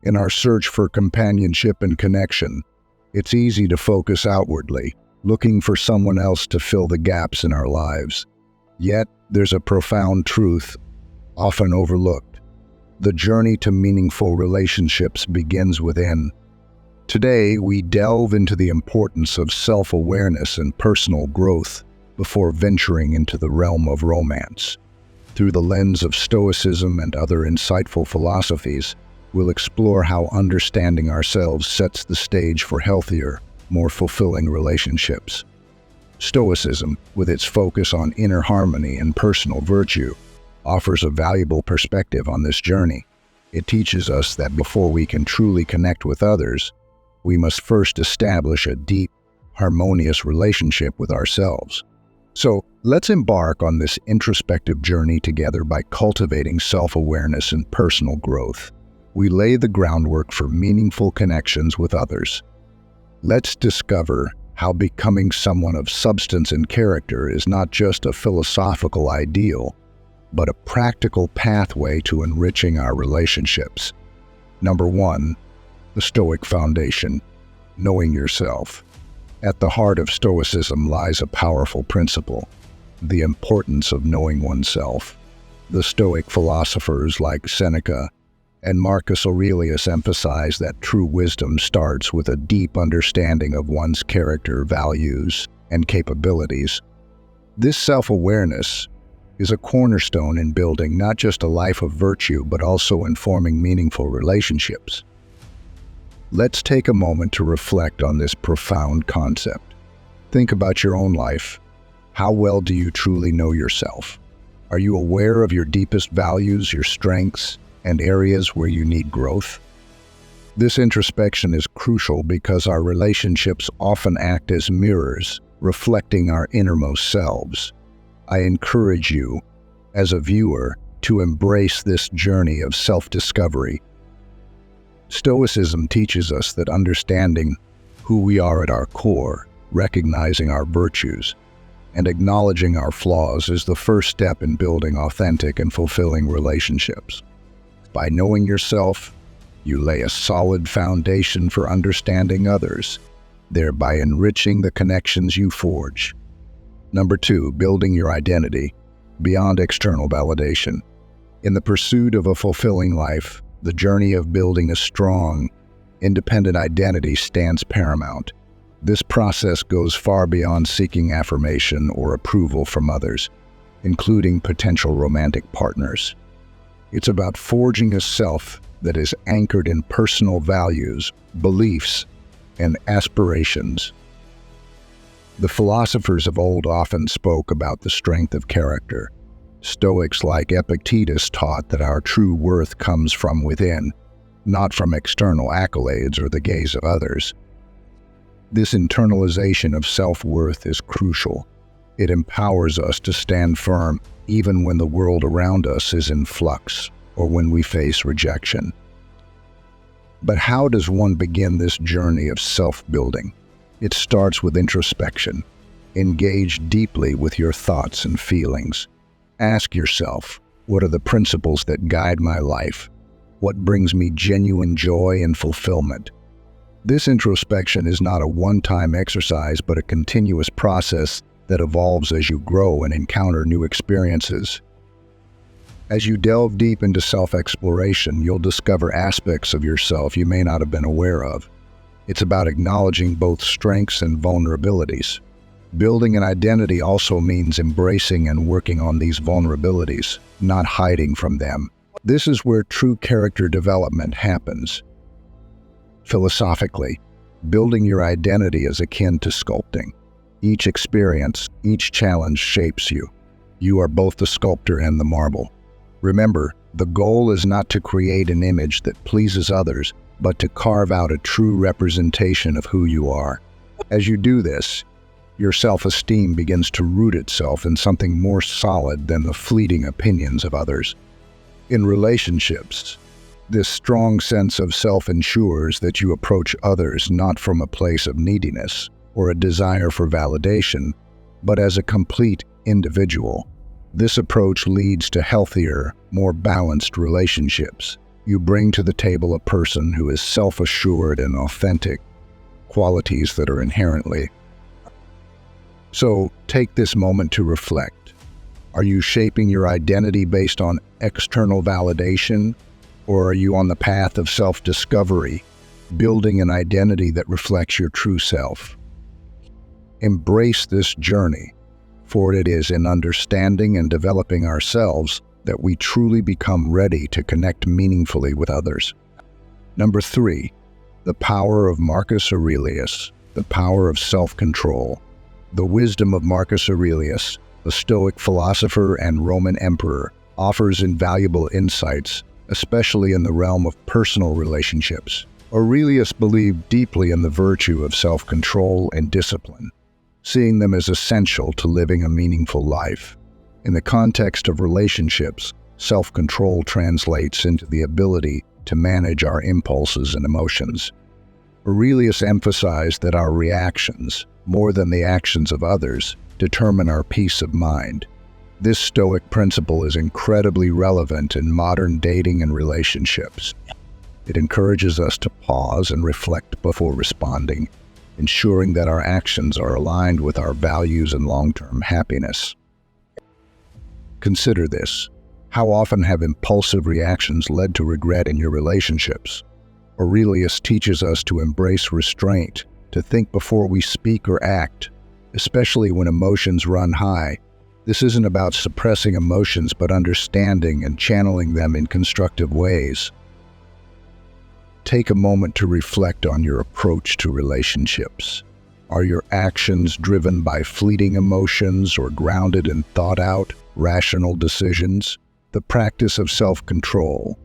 In our search for companionship and connection, it's easy to focus outwardly, looking for someone else to fill the gaps in our lives. Yet, there's a profound truth, often overlooked. The journey to meaningful relationships begins within. Today, we delve into the importance of self-awareness and personal growth before venturing into the realm of romance. Through the lens of Stoicism and other insightful philosophies, we'll explore how understanding ourselves sets the stage for healthier, more fulfilling relationships. Stoicism, with its focus on inner harmony and personal virtue, offers a valuable perspective on this journey. It teaches us that before we can truly connect with others, we must first establish a deep, harmonious relationship with ourselves. So, let's embark on this introspective journey together by cultivating self-awareness and personal growth. We lay the groundwork for meaningful connections with others. Let's discover how becoming someone of substance and character is not just a philosophical ideal, but a practical pathway to enriching our relationships. Number 1, the Stoic foundation, knowing yourself. At the heart of Stoicism lies a powerful principle, the importance of knowing oneself. The Stoic philosophers like Seneca and Marcus Aurelius emphasize that true wisdom starts with a deep understanding of one's character, values, and capabilities. This self-awareness is a cornerstone in building not just a life of virtue, but also in forming meaningful relationships. Let's take a moment to reflect on this profound concept. Think about your own life. How well do you truly know yourself? Are you aware of your deepest values, your strengths, and areas where you need growth? This introspection is crucial because our relationships often act as mirrors, reflecting our innermost selves. I encourage you, as a viewer, to embrace this journey of self-discovery. Stoicism teaches us that understanding who we are at our core, recognizing our virtues, and acknowledging our flaws is the first step in building authentic and fulfilling relationships. By knowing yourself, you lay a solid foundation for understanding others, thereby enriching the connections you forge. Number 2, building your identity beyond external validation. In the pursuit of a fulfilling life, the journey of building a strong, independent identity stands paramount. This process goes far beyond seeking affirmation or approval from others, including potential romantic partners. It's about forging a self that is anchored in personal values, beliefs, and aspirations. The philosophers of old often spoke about the strength of character. Stoics like Epictetus taught that our true worth comes from within, not from external accolades or the gaze of others. This internalization of self-worth is crucial. It empowers us to stand firm even when the world around us is in flux or when we face rejection. But how does one begin this journey of self-building? It starts with introspection. Engage deeply with your thoughts and feelings. Ask yourself, what are the principles that guide my life? What brings me genuine joy and fulfillment? This introspection is not a one-time exercise, but a continuous process that evolves as you grow and encounter new experiences. As you delve deep into self-exploration, you'll discover aspects of yourself you may not have been aware of. It's about acknowledging both strengths and vulnerabilities. Building an identity also means embracing and working on these vulnerabilities, not hiding from them. This is where true character development happens. Philosophically, building your identity is akin to sculpting. Each experience, each challenge shapes you. You are both the sculptor and the marble. Remember, the goal is not to create an image that pleases others, but to carve out a true representation of who you are. As you do this, your self-esteem begins to root itself in something more solid than the fleeting opinions of others. In relationships, this strong sense of self ensures that you approach others not from a place of neediness or a desire for validation, but as a complete individual. This approach leads to healthier, more balanced relationships. You bring to the table a person who is self-assured and authentic, qualities that are inherently. So take this moment to reflect. Are you shaping your identity based on external validation, or are you on the path of self-discovery, building an identity that reflects your true self? Embrace this journey, for it is in understanding and developing ourselves that we truly become ready to connect meaningfully with others. Number 3, the power of Marcus Aurelius, the power of self-control. The wisdom of Marcus Aurelius, the Stoic philosopher and Roman emperor, offers invaluable insights, especially in the realm of personal relationships. Aurelius believed deeply in the virtue of self-control and discipline, seeing them as essential to living a meaningful life. In the context of relationships, self-control translates into the ability to manage our impulses and emotions. Aurelius emphasized that our reactions, more than the actions of others, determine our peace of mind. This Stoic principle is incredibly relevant in modern dating and relationships. It encourages us to pause and reflect before responding, ensuring that our actions are aligned with our values and long-term happiness. Consider this. How often have impulsive reactions led to regret in your relationships? Aurelius teaches us to embrace restraint, to think before we speak or act, especially when emotions run high. This isn't about suppressing emotions, but understanding and channeling them in constructive ways. Take a moment to reflect on your approach to relationships. Are your actions driven by fleeting emotions or grounded in thought-out, rational decisions? The practice of self-control,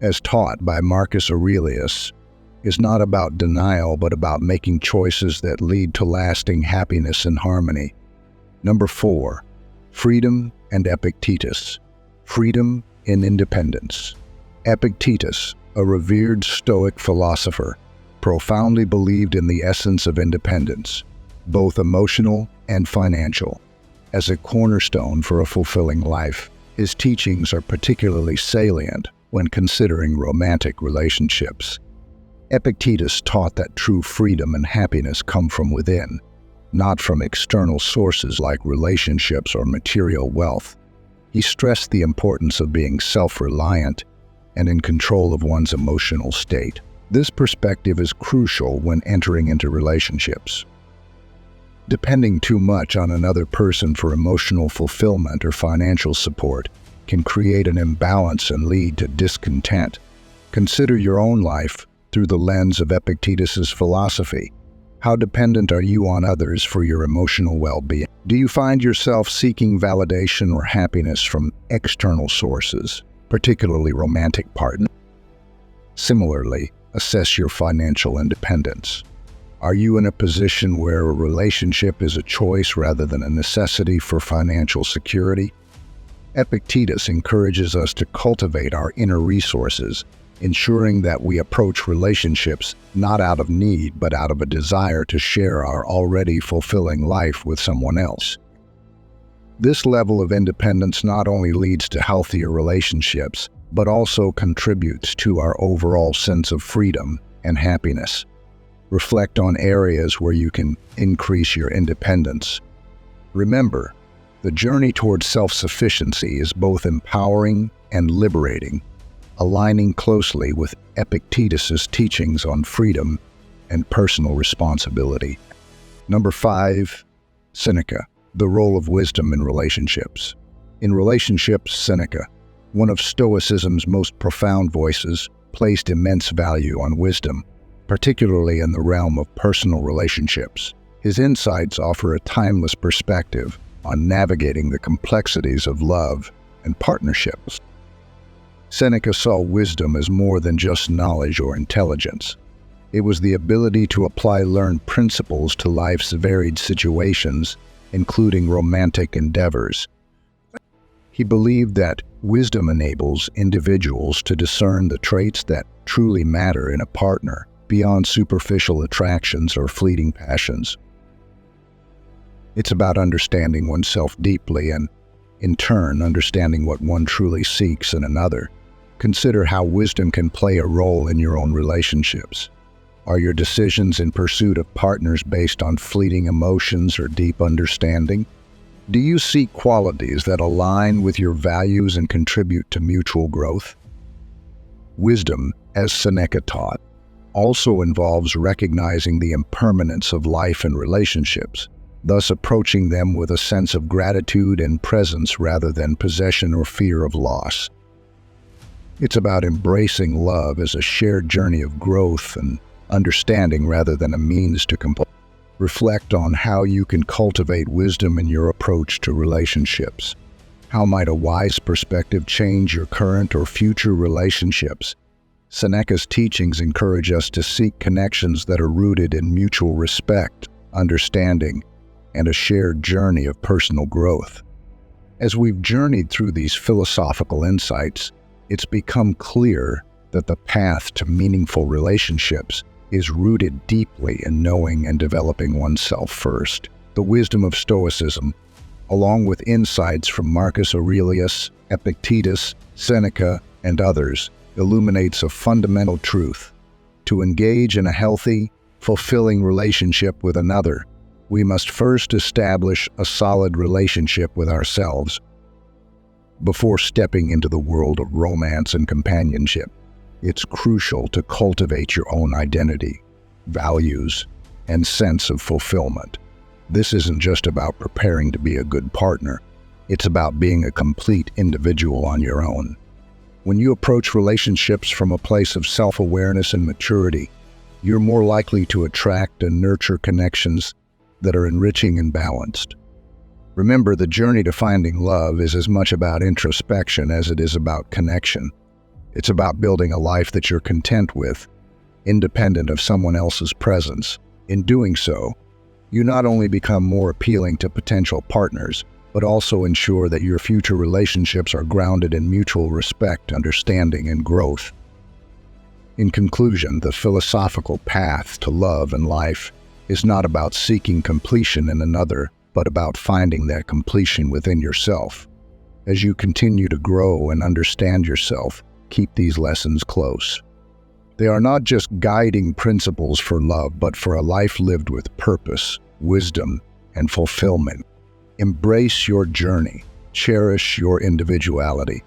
as taught by Marcus Aurelius, is not about denial but about making choices that lead to lasting happiness and harmony. Number 4, freedom and Epictetus. Freedom in independence. Epictetus, a revered Stoic philosopher, profoundly believed in the essence of independence, both emotional and financial, as a cornerstone for a fulfilling life. His teachings are particularly salient when considering romantic relationships. Epictetus taught that true freedom and happiness come from within, not from external sources like relationships or material wealth. He stressed the importance of being self-reliant and in control of one's emotional state. This perspective is crucial when entering into relationships. Depending too much on another person for emotional fulfillment or financial support can create an imbalance and lead to discontent. Consider your own life through the lens of Epictetus's philosophy. How dependent are you on others for your emotional well-being? Do you find yourself seeking validation or happiness from external sources, particularly romantic partners? Similarly, assess your financial independence. Are you in a position where a relationship is a choice rather than a necessity for financial security? Epictetus encourages us to cultivate our inner resources, ensuring that we approach relationships not out of need but out of a desire to share our already fulfilling life with someone else. This level of independence not only leads to healthier relationships, but also contributes to our overall sense of freedom and happiness. Reflect on areas where you can increase your independence. Remember, the journey towards self-sufficiency is both empowering and liberating, aligning closely with Epictetus's teachings on freedom and personal responsibility. Number 5, Seneca, the role of wisdom in relationships. In relationships, Seneca, one of Stoicism's most profound voices, placed immense value on wisdom, particularly in the realm of personal relationships. His insights offer a timeless perspective on navigating the complexities of love and partnerships. Seneca saw wisdom as more than just knowledge or intelligence. It was the ability to apply learned principles to life's varied situations, including romantic endeavors. He believed that wisdom enables individuals to discern the traits that truly matter in a partner, beyond superficial attractions or fleeting passions. It's about understanding oneself deeply and, in turn, understanding what one truly seeks in another. Consider how wisdom can play a role in your own relationships. Are your decisions in pursuit of partners based on fleeting emotions or deep understanding? Do you seek qualities that align with your values and contribute to mutual growth? Wisdom, as Seneca taught, also involves recognizing the impermanence of life and relationships, thus approaching them with a sense of gratitude and presence rather than possession or fear of loss. It's about embracing love as a shared journey of growth and understanding rather than a means to compel. Reflect on how you can cultivate wisdom in your approach to relationships. How might a wise perspective change your current or future relationships? Seneca's teachings encourage us to seek connections that are rooted in mutual respect, understanding, and a shared journey of personal growth. As we've journeyed through these philosophical insights, it's become clear that the path to meaningful relationships is rooted deeply in knowing and developing oneself first. The wisdom of Stoicism, along with insights from Marcus Aurelius, Epictetus, Seneca, and others, illuminates a fundamental truth. To engage in a healthy, fulfilling relationship with another, we must first establish a solid relationship with ourselves before stepping into the world of romance and companionship. It's crucial to cultivate your own identity, values, and sense of fulfillment. This isn't just about preparing to be a good partner. It's about being a complete individual on your own. When you approach relationships from a place of self-awareness and maturity, you're more likely to attract and nurture connections that are enriching and balanced. Remember, the journey to finding love is as much about introspection as it is about connection. It's about building a life that you're content with, independent of someone else's presence. In doing so, you not only become more appealing to potential partners, but also ensure that your future relationships are grounded in mutual respect, understanding, and growth. In conclusion, the philosophical path to love and life is not about seeking completion in another, but about finding that completion within yourself. As you continue to grow and understand yourself, keep these lessons close. They are not just guiding principles for love, but for a life lived with purpose, wisdom, and fulfillment. Embrace your journey, cherish your individuality,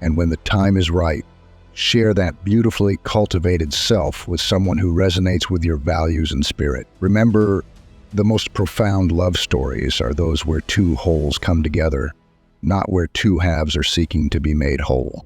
and when the time is right, share that beautifully cultivated self with someone who resonates with your values and spirit. Remember, the most profound love stories are those where two wholes come together, not where two halves are seeking to be made whole.